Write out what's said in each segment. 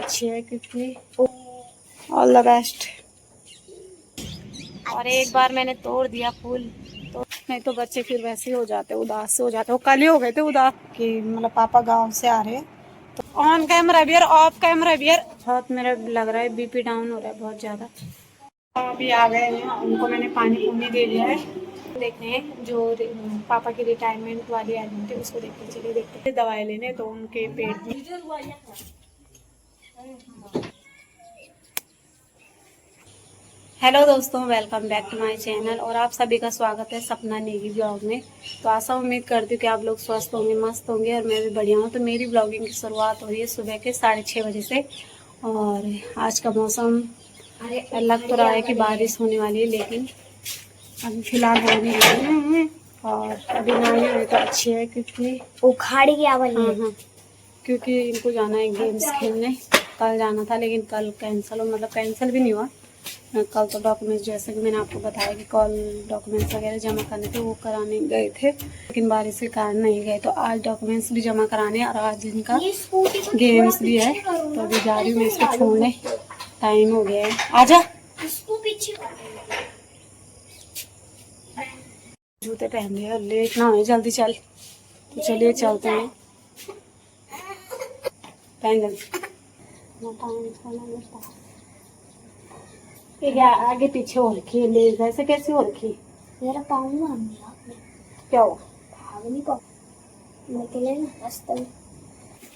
अच्छी है क्योंकि ऑल द बेस्ट। और एक बार मैंने तोड़ दिया फूल तो नहीं तो बच्चे फिर वैसे हो जाते, उदास से हो जाते। वो कल ही हो गए थे उदास कि मतलब पापा गांव से आ रहे हैं। तो on camera beer, off camera beer. बहुत मेरा लग रहा है बीपी डाउन हो रहा है बहुत ज्यादा। अभी आ गए हैं, उनको मैंने पानी पूनी दे दिया है। देखते हैं जो पापा की रिटायरमेंट वाली एडमिट है उसको देखते चलिए, देखते हैं दवाई लेने तो उनके पेट में। हेलो दोस्तों, welcome back to my channel और आप सभी का स्वागत है सपना नेगी ब्लॉग में। तो आशा उम्मीद करती हूँ कि आप लोग स्वस्थ होंगे, मस्त होंगे और मैं भी बढ़िया हूँ। तो मेरी ब्लॉगिंग की शुरुआत हो रही है सुबह के 6:30 बजे से। और आज का मौसम लग तो रहा है कि बारिश होने वाली है, लेकिन अभी फिलहाल हो नहीं रही है। और अभी नहाने हुए तो अच्छी है क्योंकि उखाड़ गया बनी। हाँ, क्योंकि इनको जाना है गेम्स खेलने। कल जाना था लेकिन कल कैंसिल हो, मतलब कैंसिल भी नहीं हुआ। कल तो डॉक्यूमेंट्स, जैसे कि मैंने आपको बताया कि कल डॉक्यूमेंट्स वगैरह जमा करने थे, वो कराने गए थे लेकिन बारिश के कारण नहीं गए। तो आज डॉक्यूमेंट्स भी जमा कराने और आज इनका गेम्स भी है। तो अभी जा रही हूँ मैं इसको छोड़ने, टाइम हो गया है। आजा, जूते पहन लिया, लेट ना हो जल्दी चल। तो चलिए चलते हैं, पहन जल्दी। आगे पीछे हो रखी है, ले ऐसे कैसे हो रखी? मेरा पाँव नहीं मान दिया आपने। क्या हुआ? भाग नहीं पाऊँ निकले ना रास्ते में।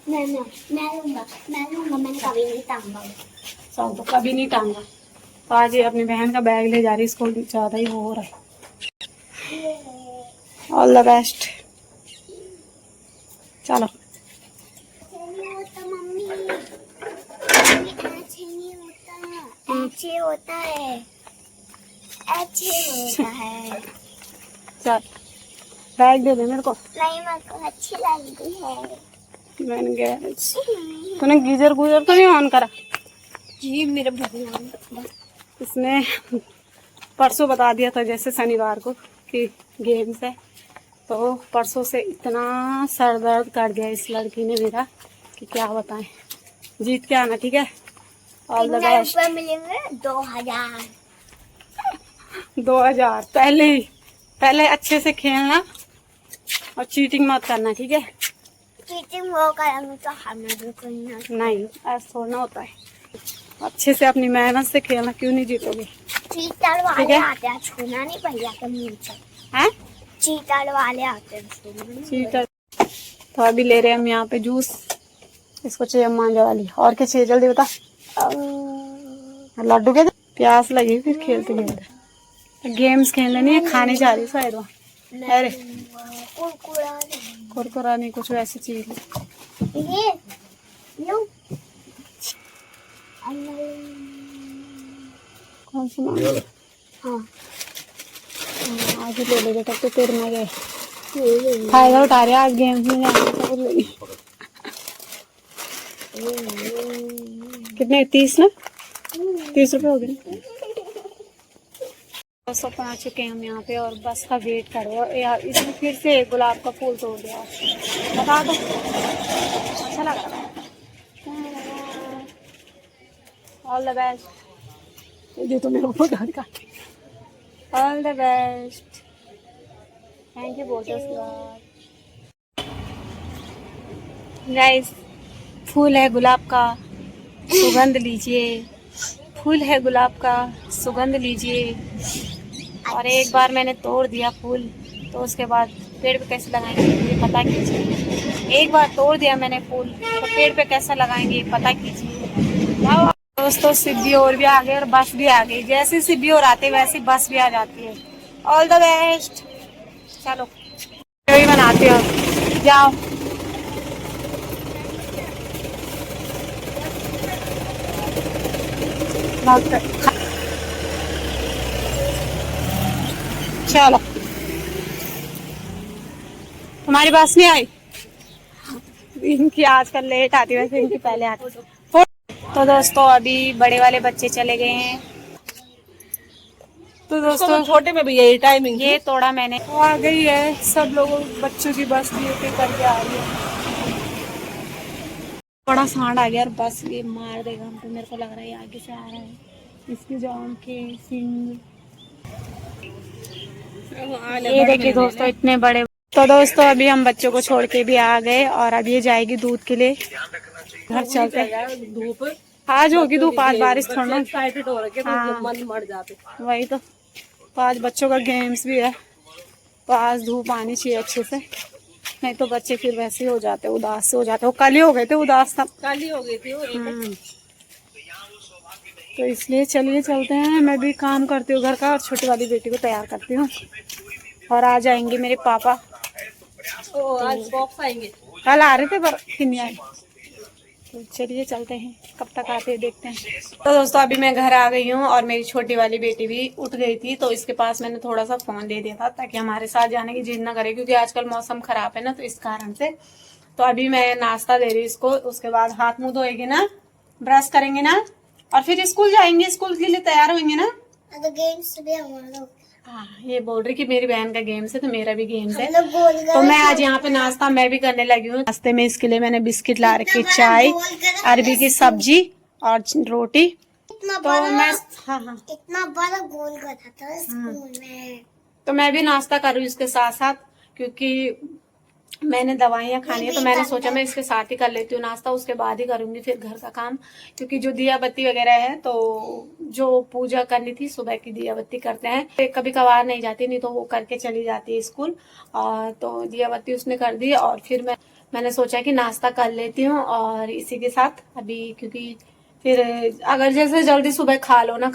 मैं लूंगा, मैंने कभी नहीं टांगा। सब तो कभी नहीं टांगा। तो आज ये अपनी बहन का बैग ले जा रही है, इसको ज्यादा ही वो हो रहा है। ऑल द बेस्ट, चलो। मम्मी ऐसे होता है, ऐसे होता है। चल बैग दे दे मेरे को। नहीं, मेरे को अच्छी लगती है। मैंने गैस, तूने गीजर गुजर तो नहीं ऑन करा? जी मेरे भगवान, इसने परसों बता दिया था जैसे शनिवार को कि गेम्स है। तो परसों से इतना सर दर्द कर दिया इस लड़की ने मेरा कि क्या बताएं। जीत के आना, ठीक है? All the best. मिलेंगे 2000। 2000 पहले अच्छे से खेलना और चीटिंग मत करना, ठीक है? चीटिंग वो करेंगे तो हमें भी करना नहीं, ऐसा थोड़ा होता है। अच्छे से अपनी मेहनत से खेलना, क्यों नहीं जीतोगे? चीटर वाले आते हैं, छूना नहीं भैया के मुंह से। हैं? चीटर वाले आते हैं, छूना नहीं। चीटर। तो अभी ले रहे हैं हम यहाँ पे जूस। इसको चाहिए मांझा वाली। और क्या चाहिए जल्दी बता। लड्डू के प्यास लगी फिर खेलते खेलते। गेम्स खेलने नहीं है, खाने जा रही शायद वो। अरे कुरकुरा नहीं, कुछ वैसी चीज ये लो। कौन सी मांग? हाँ आज ही ले ले बेटा, तो तेरे में गए फायदा उठा रहे आज गेम्स में जाने का। कितने? 30 ना? 30 रुपए हो गए। बस पहुंच चुके हैं हम यहाँ पे और बस का वेट कर रहे हो यार। इसने फिर से गुलाब का फूल तोड़ दिया, बता दो। अच्छा लगा। All the best. ये तो मेरे ऊपर घर का। All the best, thank you बहुत गाइस। फूल है गुलाब का, सुगंध लीजिए। फूल है गुलाब का, सुगंध लीजिए। और एक बार मैंने तोड़ दिया फूल तो उसके बाद पेड़ पे कैसे लगाएंगे ये पता कीजिए। एक बार तोड़ दिया मैंने फूल तो पेड़ पे कैसे लगाएंगे ये पता कीजिए। दोस्तों सिब्बी और भी आ गए और बस भी आ गई। जैसे सिब्बी और आते वैसे बस भी आ जाती है। All the best. चलो वही बनाते हो, जाओ। चलो, तुम्हारी बस नहीं आई? इनकी आजकल लेट आती है, वैसे इनकी पहले आती है। तो दोस्तों अभी बड़े वाले बच्चे चले गए हैं। तो दोस्तों छोटे में भी यही टाइमिंग ये तोड़ा मैंने। आ गई है, सब लोगों बच्चों की बस भी करके आ रही है। बड़ा सांड आ गया और बस ये मार देगा हमको, मेरे को लग रहा है ये आगे से आ रहा है। इसकी जो आंखें, सींग, ये देखिए दोस्तों इतने बड़े। तो दोस्तों अभी हम बच्चों को छोड़ के भी आ गए और अब ये जाएगी दूध के लिए, घर चलते हैं। धूप आज होगी, धूप आज बारिश थोड़ा एक्साइटेड हो रखे तो मन मर जाते, वही तो आज बच्चों का गेम्स भी है तो आज धूप आनी चाहिए अच्छे से, नहीं तो बच्चे फिर वैसे ही हो जाते, उदास से हो जाते। वो कल ही हो गए थे उदास, सब कल ही हो गए थे। तो इसलिए चलिए चलते हैं, मैं भी काम करती हूँ घर का और छोटी वाली बेटी को तैयार करती हूँ और आ जाएंगे मेरे पापा। आज बॉक्स आएंगे, कल आ रहे थे पर फिर नहीं आए। तो चलिए चलते हैं, कब तक आते हैं देखते हैं। तो दोस्तों अभी मैं घर आ गई हूँ और मेरी छोटी वाली बेटी भी उठ गई थी, तो इसके पास मैंने थोड़ा सा फोन दे दिया था ताकि हमारे साथ जाने की जिद ना करे, क्योंकि आजकल मौसम खराब है ना, तो इस कारण से। तो अभी मैं नाश्ता दे रही इसको, उसके बाद हाथ मुंह धोएगी ना, ब्रश करेंगे ना और फिर स्कूल जाएंगे, स्कूल के लिए तैयार होंगे ना। गेम्स भी हमारा, हाँ ये बोल रही कि मेरी बहन का गेम्स है तो मेरा भी गेम्स है। तो मैं आज यहाँ पे नाश्ता मैं भी करने लगी हूँ। नाश्ते में इसके लिए मैंने बिस्किट ला रखी, चाय, अरबी की सब्जी और रोटी। तो मैं इतना बड़ा गोल करा था स्कूल में। तो मैं भी नाश्ता कर रही हूँ इसके साथ साथ, क्योंकि मैंने दवाइयाँ खानी है तो मैंने सोचा मैं इसके साथ ही कर लेती हूँ नाश्ता, उसके बाद ही करूंगी फिर घर का काम, क्योंकि जो दिया बत्ती वगैरह है तो जो पूजा करनी थी सुबह की दिया बत्ती करते हैं, कभी कभार नहीं जाती, नहीं तो वो करके चली जाती है स्कूल। और तो दिया बत्ती उसने कर दी और फिर मैंने सोचा कि नाश्ता कर लेती हूँ और इसी के साथ अभी, क्योंकि फिर अगर जैसे जल्दी सुबह खा लो ना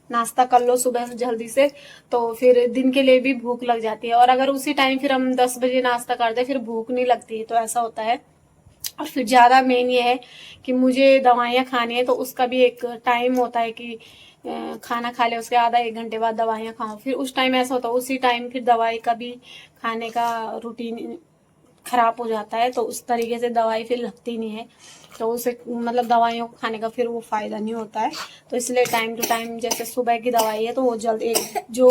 नाश्ता कर लो सुबह से जल्दी से, तो फिर दिन के लिए भी भूख लग जाती है। और अगर उसी टाइम फिर हम 10 बजे नाश्ता करते फिर भूख नहीं लगती, तो ऐसा होता है। और फिर ज़्यादा मेन ये है कि मुझे दवाइयाँ खानी है तो उसका भी एक टाइम होता है कि खाना खा ले उसके आधा 1 घंटे बाद दवाइयाँ खाओ, फिर उस टाइम ऐसा होता है उसी टाइम फिर दवाई का भी खाने का रूटीन खराब हो जाता है, तो उस तरीके से दवाई फिर लगती नहीं है, तो उसे मतलब दवाइयों को खाने का फिर वो फायदा नहीं होता है। तो इसलिए टाइम टू टाइम, जैसे सुबह की दवाई है तो वो जल्दी जो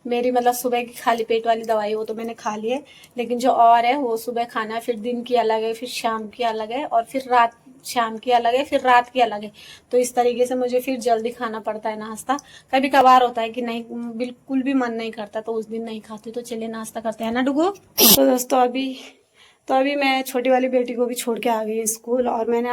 मेरी मतलब सुबह की खाली पेट वाली दवाई वो तो मैंने खा ली है, लेकिन जो और है वो सुबह खाना है, फिर दिन की अलग है, फिर शाम की अलग है और फिर रात शाम की अलग है, फिर रात की अलग है। तो इस तरीके से मुझे फिर जल्दी खाना पड़ता है नाश्ता। कभी कभार होता है कि नहीं बिल्कुल भी मन नहीं करता तो उस दिन नहीं खाती, तो चलिए नाश्ता करते हैं ना डुगो। तो दोस्तों अभी मैं छोटी वाली बेटी को भी छोड़ के आ गई स्कूल और मैंने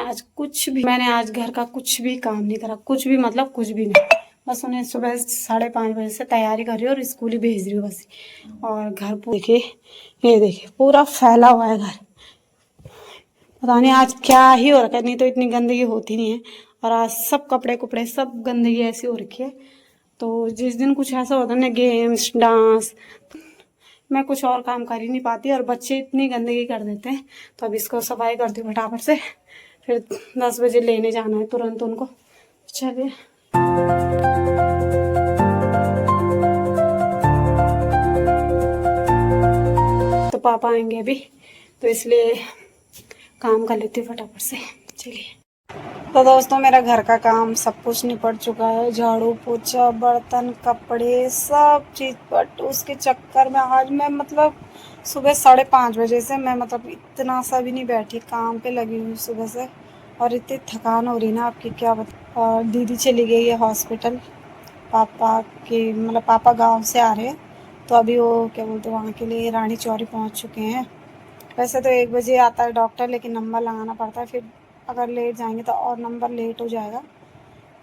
आज घर का कुछ भी काम नहीं करा, कुछ भी मतलब कुछ भी नहीं, बस उन्हें सुबह 5:30 बजे से तैयारी कर रही हूँ और स्कूल ही भेज रही हूँ बस। और घर देखिए, ये देखिए पूरा फैला हुआ है घर, पता नहीं आज क्या ही हो रखा है, नहीं तो इतनी गंदगी होती नहीं है। और आज सब कपड़े कुपड़े सब गंदगी ऐसी हो रखी है। तो जिस दिन कुछ ऐसा होता है ना, गेम्स डांस, मैं कुछ और काम कर ही नहीं पाती और बच्चे इतनी गंदगी कर देते हैं। तो अब इसको सफाई करती हूँ फटाफट से, फिर 10 बजे लेने जाना है तुरंत उनको। चलिए तो पापा आएंगे अभी, तो इसलिए काम कर लेती हूँ फटाफट से। चलिए तो दोस्तों मेरा घर का काम सब कुछ निपट चुका है, झाड़ू पोछा बर्तन कपड़े सब चीज़, बट उसके चक्कर में आज मैं मतलब सुबह 5:30 बजे से मैं मतलब इतना सा भी नहीं बैठी, काम पे लगी हुई सुबह से और इतनी थकान हो रही ना आपकी क्या बता। और दीदी चली गई है हॉस्पिटल, पापा गाँव से आ रहे हैं, तो अभी वो क्या बोलते हैं वहाँ के लिए रानी चौरी पहुँच चुके हैं। वैसे तो 1 बजे आता है डॉक्टर, लेकिन नंबर लगाना पड़ता है, फिर अगर लेट जाएंगे तो और नंबर लेट हो जाएगा,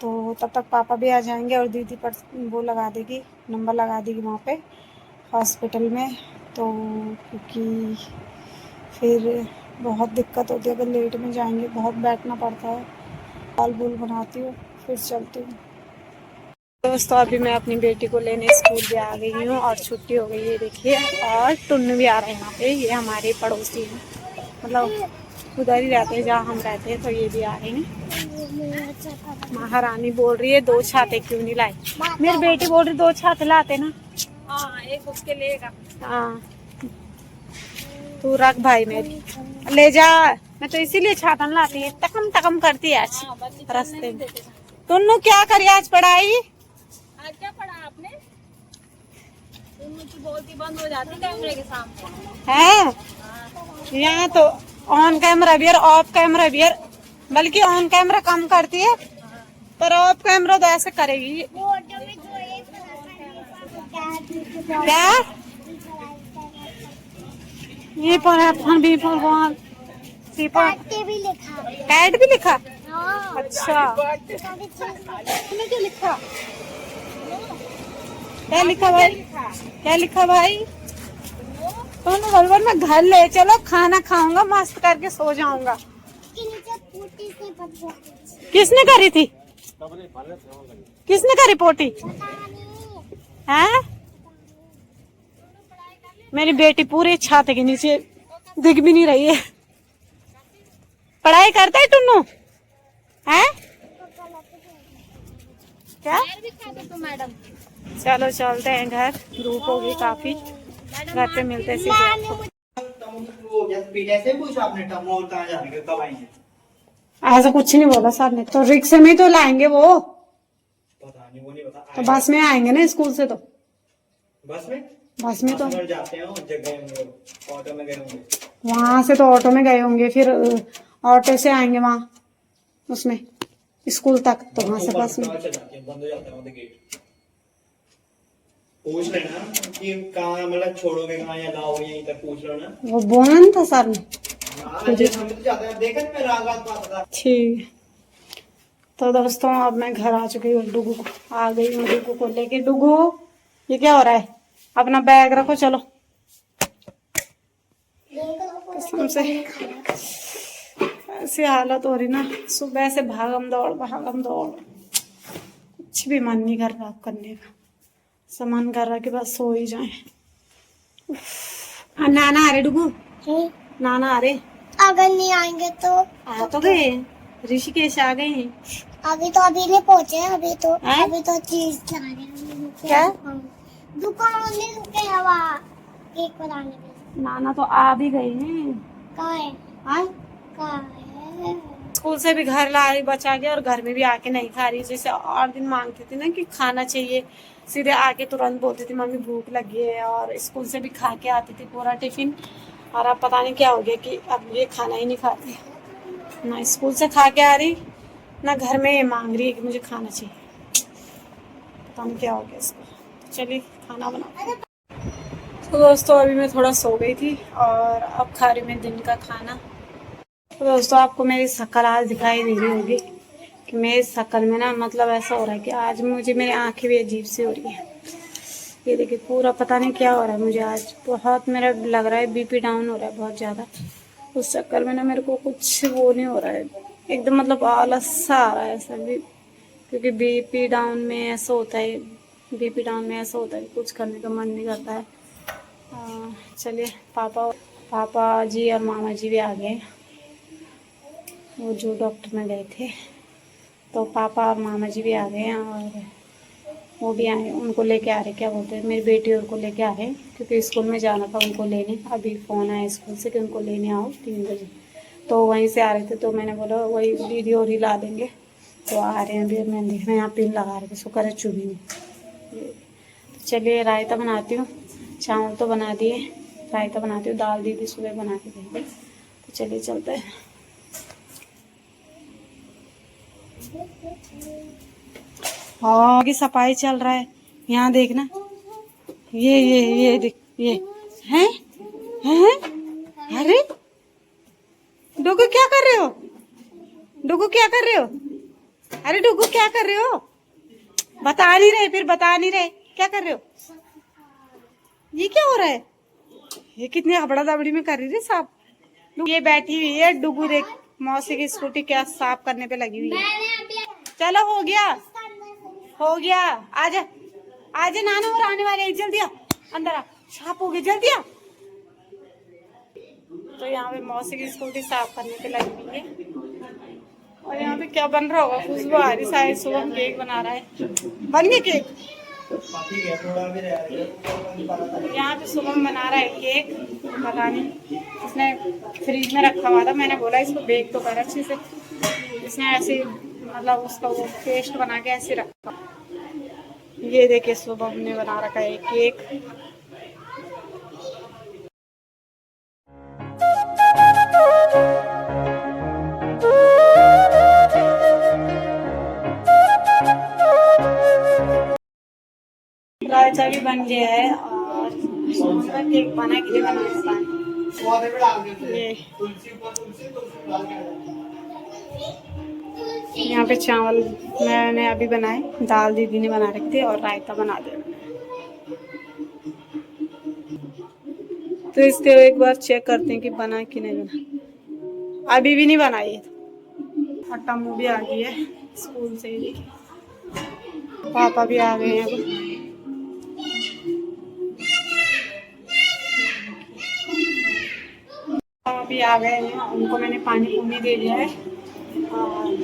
तो तब तक पापा भी आ जाएंगे और दीदी पर वो लगा देगी, नंबर लगा देगी वहाँ पे हॉस्पिटल में। तो क्योंकि फिर बहुत दिक्कत होती है अगर लेट में जाएंगे, बहुत बैठना पड़ता है। दाल बूल बनाती हूँ फिर चलती हूँ। दोस्तों अभी मैं अपनी बेटी को लेने स्कूल भी आ गई हूँ और छुट्टी हो गई है देखिए, और टुन्नू भी आ रहे हैं यहाँ पे, ये हमारे पड़ोसी हैं, मतलब उधर ही रहते हैं जहाँ हम रहते हैं, तो ये भी आ रहे हैं। महारानी बोल रही है 2 छाते क्यों नहीं लाए, मेरी बेटी बोल रही 2 छाते लाते ना। हाँ एक उसके लेगा, हाँ तू रख भाई, मेरी ले जा, मैं तो इसीलिए छाता लाती है, तकम करती है आज रास्ते में। टुन्नू क्या करी आज पढ़ाई, आज क्या पढ़ा आपने? टुन्नू की बोलती बंद हो जाती कैमरे के सामने है। यहाँ तो ऑन कैमरा भी और ऑफ कैमरा भी, बल्कि ऑन कैमरा कम करती है पर ऑफ कैमरा तो ऐसे करेगी। क्या ये पर भी पर भी लिखा। कैट भी लिखा। हाँ। अच्छा तुमने क्या लिखा? क्या लिखा भाई? क्या लिखा भाई? तो बोल मैं घर ले चलो, खाना खाऊंगा मस्त करके सो जाऊंगा। किसने करी थी? किसने करी पोटी? हैं? मेरी बेटी पूरी छाते के नीचे दिख भी नहीं रही है। पढ़ाई करता है टुन्नू? हैं? क्या? मैडम चलो चलते हैं घर, धूप होगी काफी, घर पे मिलते हैं सीधे। ऐसा कुछ नहीं बोला सर ने, तो रिक्शे में ही तो लाएंगे वो। पता नहीं, वो नहीं पता। तो बस में आएंगे ना स्कूल से, तो बस में तो जाते हैं, ऑटो में गए होंगे। वहां से तो ऑटो में गए होंगे, फिर ऑटो से आएंगे वहां उसमें स्कूल तक, तो वहां से बस में। बंद हो जाता है गेट। पूछ लेना कि कहाँ, मतलब छोड़ोगे कहाँ या लाओगे, यहीं तक पूछ लो ना। वो बोला नहीं था सर ने? ठीक। तो दोस्तों अब मैं घर आ चुकी हूँ, डुगू आ गई हूँ, डुगू को लेके। डुगू ये क्या हो रहा है? अपना बैग रखो चलो। कसम से ऐसी हालत हो रही ना, सुबह से भागम दौड़ कुछ भी मन नहीं कर रहा करने का, सब मन कर रहा कि बस सो ही जाए। नाना आ रहे डुगू, नाना आ रहे। अगर नहीं आएंगे तो आ तो गए, ऋषिकेश आ गए हैं। अभी नहीं पहुंचे हैं, अभी तो चीज ला रहे हैं। क्या? दुकान नहीं रुके हवा केक बनाने में। नाना तो आ भी गए हैं। कहाँ है? कहाँ है? स्कूल से भी घर ला रही बचा के, और घर में भी आके नहीं खा रही। जैसे और दिन मांगती थी ना कि खाना चाहिए, सीधे आके तुरंत बोलती थी मम्मी भूख लगी है, और स्कूल से भी खा के आती थी पूरा टिफिन। और अब पता नहीं क्या हो गया कि अब ये खाना ही नहीं खाती, ना स्कूल से खा के आ रही, ना घर में ये मांग रही है कि मुझे खाना चाहिए। पता नहीं क्या हो गया इसको। चलिए खाना बना। तो दोस्तों अभी मैं थोड़ा सो गई थी और अब खा रही मैं दिन का खाना। तो दोस्तों आपको मेरी शक्ल आज दिखाई दे रही होगी कि मेरी शक्ल में ना, मतलब ऐसा हो रहा है कि आज मुझे मेरी आंखें भी अजीब सी हो रही है। ये देखिए पूरा पता नहीं क्या हो रहा है मुझे आज, बहुत मेरा लग रहा है बीपी डाउन हो रहा है बहुत ज़्यादा। उस चक्कर में ना मेरे को कुछ वो नहीं हो रहा है एकदम, मतलब आलस सा आ रहा है ऐसा भी, क्योंकि बीपी डाउन में ऐसा होता है, कुछ करने का मन नहीं करता है। चलिए पापा जी और मामा जी भी आ गए, वो जो डॉक्टर में गए थे, तो पापा और मामा जी भी आ गए हैं, और वो भी आए, उनको लेके आ रहे, क्या बोलते हैं, मेरी बेटी और को लेके आ रहे हैं, क्योंकि स्कूल में जाना था उनको लेने। अभी फ़ोन आया स्कूल से कि उनको लेने आओ 3 बजे, तो वहीं से आ रहे थे, तो मैंने बोला वही दीदी और ही ला देंगे, तो आ रहे हैं अभी। मैं देख रहे हैं यहाँ पिन लगा रहे थे, शुक्र है चुभी नहीं। तो चलिए रायता बनाती हूँ, चावल तो बना दिए, रायता बनाती हूँ, दाल दीदी सुबह बना के गई। तो चलिए चलते हैं। हाँ की सफाई चल रहा है यहाँ, देखना ये देख, ये हैं हैं। अरे डुगू क्या कर रहे हो? डुगू क्या कर रहे हो? अरे डुगू क्या कर रहे हो? बता नहीं रहे, क्या कर रहे हो? ये क्या हो रहा है? ये कितनी हबड़ा दबड़ी में कर रही है साफ। ये बैठी हुई है डुगू, देख मौसी की स्कूटी क्या साफ करने पे लगी हुई है। चलो हो गया, आजा नाना और आने वाले हैं, जल्दी आ, अंदर आ, साफ हो गई, जल्दी आ। तो यहाँ पे मौसी की स्कूटी साफ करने पे लगी हुई है, और यहाँ पे क्या बन रहा होगा, खुशबू आ रही, शायद सुबह केक बना रहा है। बन गया केक? यहाँ पे शुभम बना रहा है केक, पता नहीं उसने फ्रिज में रखा हुआ था, मैंने बोला इसको बेक तो कर अच्छे से, इसने ऐसे मतलब उसका वो पेस्ट बना के ऐसे रखा। ये देखिए शुभम ने बना रखा है केक। अच्छा भी बन गया है और केक बना के लिए बना ये यहाँ पे चावल मैंने अभी बनाए, दाल दीदी ने बना रखी थी और रायता बना दिया मैंने। तो इसके एक बार चेक करते हैं कि बना कि नहीं बना। अभी भी नहीं बनाई है। और टम्मू भी आ गई है स्कूल से ही, पापा भी आ गए हैं अब। अभी आ गए हैं, उनको मैंने पानी पूनी दे दिया है और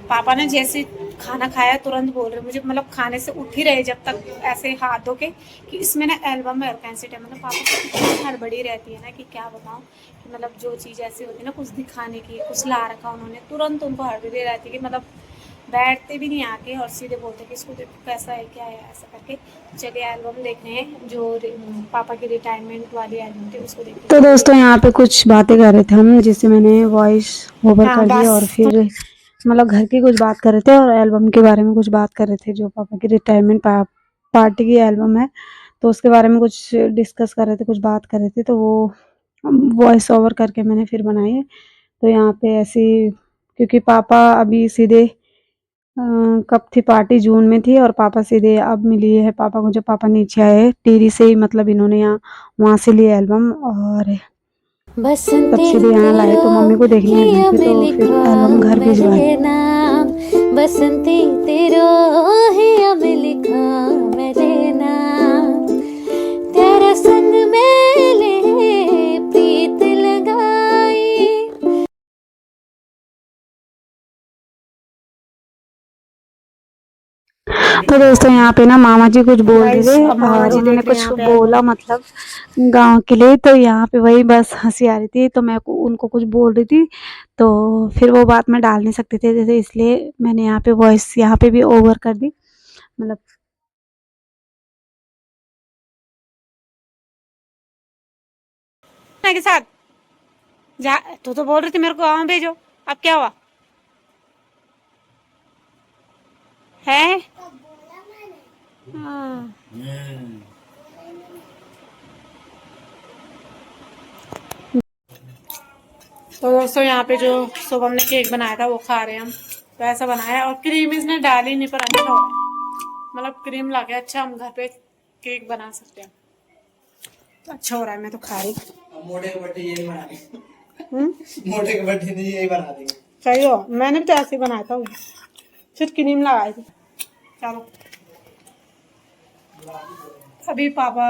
पापा ने जैसे खाना खाया तुरंत बोल रहे मुझे, मतलब खाने से उठ ही रहे जब तक ऐसे हाथ धो के कि इसमें ना एल्बम है कैंसिट है। मतलब पापा को इतनी हड़बड़ी रहती है ना कि क्या बताऊं कि मतलब जो चीज़ ऐसी होती है ना कुछ दिखाने की, कुछ ला रखा उन्होंने, तुरंत उनको हड़बड़ी रहती है कि मतलब बैठते भी नहीं आके और सीधे बोलते कि इसको देखो कैसा है क्या है ऐसा करके। चलिए एल्बम देख रहे हैं, जो पापा की रिटायरमेंट वाली एल्बम थी उसको देखते। तो दोस्तों यहाँ पे कुछ बातें कर रहे थे हम, जिससे मैंने वॉइस ओवर कर दिया और फिर मतलब घर की कुछ बात कर रहे थे और एल्बम के बारे में कुछ बात कर रहे थे, जो पापा की रिटायरमेंट पार्टी की एल्बम है तो उसके बारे में कुछ डिस्कस कर रहे थे, कुछ बात कर रहे थे, तो वो वॉइस ओवर करके मैंने फिर बनाई है। तो यहाँ पे ऐसी, क्योंकि पापा अभी सीधे कब थी पार्टी, जून में थी और पापा सीधे अब मिली है पापा को, जब पापा नीचे आए टीरी से ही, मतलब इन्होंने यहाँ वहाँ से लिए एल्बम और तब सीधे यहाँ लाए तो मम्मी को देखने गए थे तो फिर एल्बम घर भिजवाए। बसंती तेरो ही अब लिखा मेरे नाम, तेरा संग मेले प्रीत लगाई। तो दोस्तों यहाँ पे ना मामा जी कुछ बोल रहे थे और उन्होंने कुछ बोला मतलब गांव के लिए, तो यहाँ पे वही बस हंसी आ रही थी, तो मैं उनको कुछ बोल रही थी तो फिर वो बात मैं डाल नहीं सकती थी, जैसे इसलिए मैंने यहाँ पे वॉइस यहाँ पे भी ओवर कर दी। मतलब के साथ जा तो बोल रही थी मेरे को गाँव भेजो, अब क्या हुआ है? हाँ। तो दोस्तों यहाँ पे जो शुभम ने केक बनाया था वो खा रहे हैं हम, तो ऐसा बनाया और क्रीम इसने डाली नहीं पर अच्छा हो, मतलब क्रीम ला के अच्छा हम घर पे केक बना सकते हैं, तो अच्छा हो रहा है। मैं तो खा रही मोटे के बट्टे यही बना देंगे। मोटे के बट्टे ने यही बना देंगे। सही हो, मैंने भी तो ऐसे ही बनाया था, सिर्फ क्रीम लगाई थी। चलो अभी पापा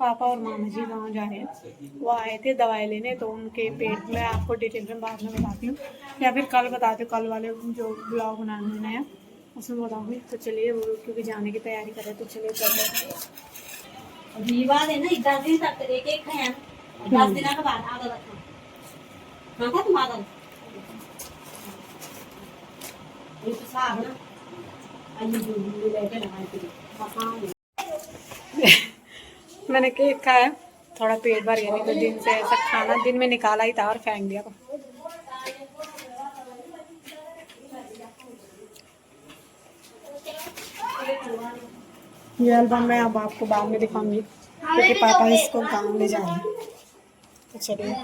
और मामा जी गाँव जा रहे हैं, वो आए थे दवाई लेने, तो उनके पेट में आपको डिटेल में बाद में बताती हूँ या फिर कल बताती हूँ, कल वाले जो ब्लॉग बनाने में नया उसमें बताऊँगी। तो चलिए वो क्योंकि जाने की तैयारी कर रहे हैं, तो चलिए चलते हैं। 10 दिन तक एक है 10 दिन के बाद आगे रखना हाँ तुम आगे ये तो साहब ना अन्य जो लेके लगाए मैंने केक खाया, थोड़ा पेट भर गया, नहीं तो दिन से ऐसा खाना दिन में निकाला ही था और फेंक दिया था। ये एल्बम मैं अब आपको बाद में दिखाऊंगी क्योंकि पापा इसको गाँव ले जाएंगे। तो चलिए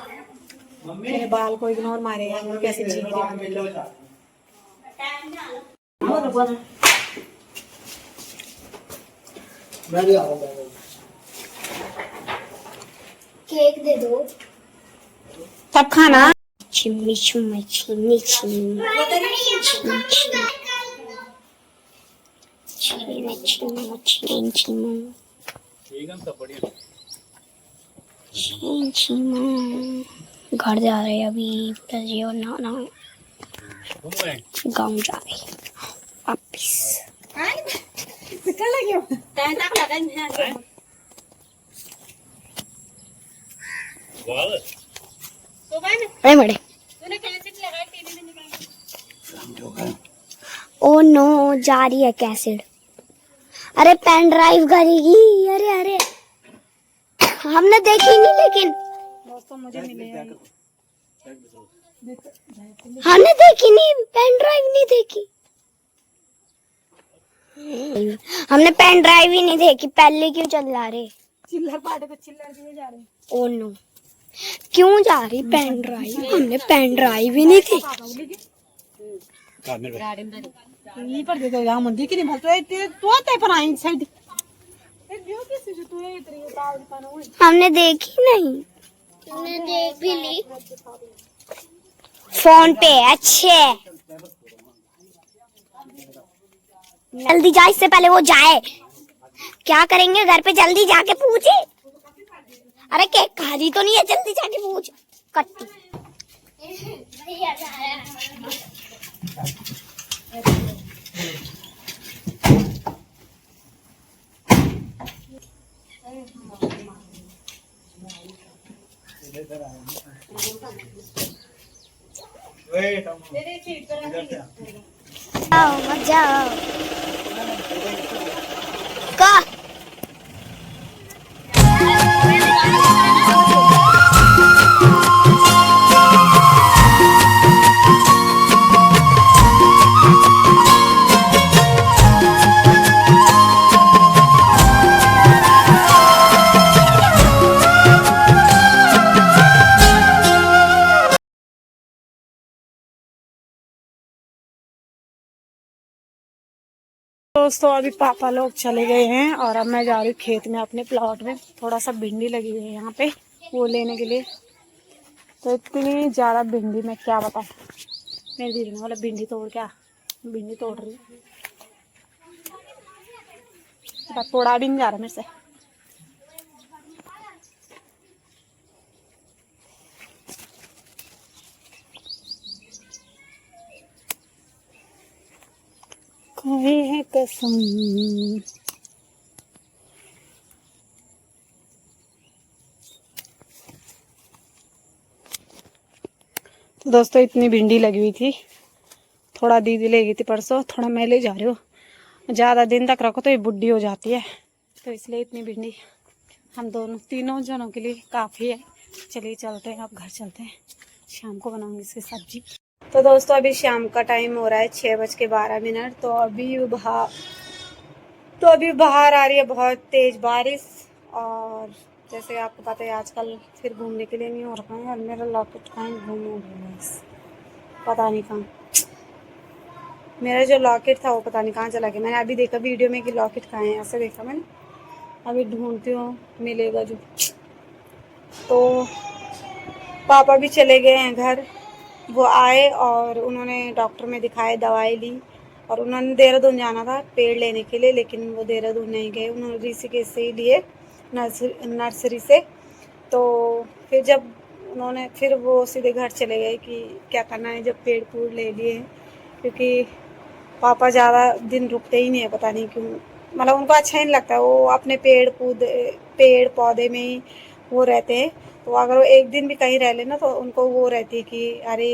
मेरे बाल को इग्नोर मारेगा, वो कैसे जी मैं भी आऊंगा। केक दे दो। तब खाना। चिम्मी चिम्मी चिम्मी चिम्मी चिम्मी चिम्मी चिम्मी चिम्मी घर जा रहे हैं अभी पिताजी और नाना गाँव जा रहे हैं वापिस। अरे मरे ओ नो जा रही है कैसेट। अरे पेन ड्राइव करेगी। अरे अरे हमने देखी नहीं लेकिन दोस्तों मुझे मिले हमने देखी नहीं पेन ड्राइव नहीं देखी। हमने पेन ड्राइव ही नहीं देखी। पहले क्यों चल रहे चिल्लर पाटे पे चिल्लर दिए जा रहे हैं। ओ नो क्यों जा रही पेन ड्राइव। हमने पेन ड्राइव ही नहीं देखी। ये पर दे दो यहाँ मंदी की नहीं भलतो है तेरे तो आता है पर आई साइड एक जो किसी से तू ये तेरी ताव दिखाना हुई हमने देखी नहीं। हमने देख भी ली फोन पे। अच्छे जल्दी जा इससे पहले वो जाए। क्या करेंगे घर पे जल्दी जाके पूछे। अरे केक खाली तो नहीं है जल्दी जाके पूछ कट्टी। आओ मत जाओ का दोस्तों अभी पापा लोग चले गए हैं और अब मैं जा रही हूँ खेत में अपने प्लॉट में। थोड़ा सा भिंडी लगी हुई है यहाँ पे वो लेने के लिए। तो इतनी ज़्यादा भिंडी मैं क्या बताऊँ। मेरी दीदी ने बोला भिंडी तोड़ क्या भिंडी तोड़ रही है। तोड़ा भी नहीं जा रहा मेरे से। खाए है कसम। तो दोस्तों इतनी भिंडी लगी हुई थी। थोड़ा दीदी ले गई थी परसों। थोड़ा मैं ले जा रही हूँ। ज़्यादा दिन तक रखो तो ये बुढ़ी हो जाती है। तो इसलिए इतनी भिंडी हम दोनों तीनों जनों के लिए काफ़ी है। चलिए चलते हैं अब घर चलते हैं। शाम को बनाऊंगी इसकी सब्जी। तो दोस्तों अभी शाम का टाइम हो रहा है 6:12। तो अभी बाहर आ रही है बहुत तेज़ बारिश। और जैसे आपको पता है आजकल फिर घूमने के लिए नहीं हो रखा है। और मेरा लॉकेट कहीं घूम हो गया है पता नहीं कहाँ। मेरा जो लॉकेट था वो पता नहीं कहाँ चला गया। मैंने अभी देखा वीडियो में कि लॉकेट कहाँ है। ऐसे देखा मैंने। अभी ढूंढती हूँ मिलेगा जो। तो पापा भी चले गए हैं घर। वो आए और उन्होंने डॉक्टर में दिखाए दवाई ली। और उन्होंने देहरादून जाना था पेड़ लेने के लिए लेकिन वो देहरादून नहीं गए। उन्होंने ऋषिकेश से ही लिए नर्सरी से। तो फिर जब उन्होंने फिर वो सीधे घर चले गए कि क्या करना है जब पेड़ पूड़ ले लिए। क्योंकि पापा ज़्यादा दिन रुकते ही नहीं है पता नहीं क्यों। मतलब उनको अच्छा ही नहीं लगता। वो अपने पेड़ पौधे में ही वो रहते हैं। तो अगर वो एक दिन भी कहीं रह लेना तो उनको वो रहती है कि अरे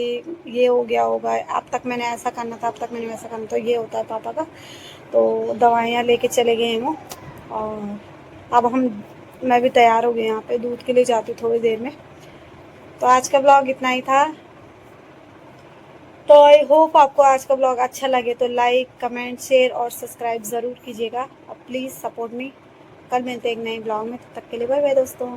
ये हो गया होगा अब तक मैंने ऐसा करना था अब तक मैंने वैसा करना। तो ये होता है पापा का। तो दवाइयाँ लेके चले गए हैं वो। और अब मैं भी तैयार हो गई यहाँ पे दूध के लिए जाती थोड़ी देर में। तो आज का ब्लॉग इतना ही था। तो आई होप आपको आज का ब्लॉग अच्छा लगे तो लाइक कमेंट शेयर और सब्सक्राइब ज़रूर कीजिएगा। और प्लीज़ सपोर्ट मी। कल मिलते हैं एक नए ब्लॉग में। तब तक के लिए बाय बाय दोस्तों।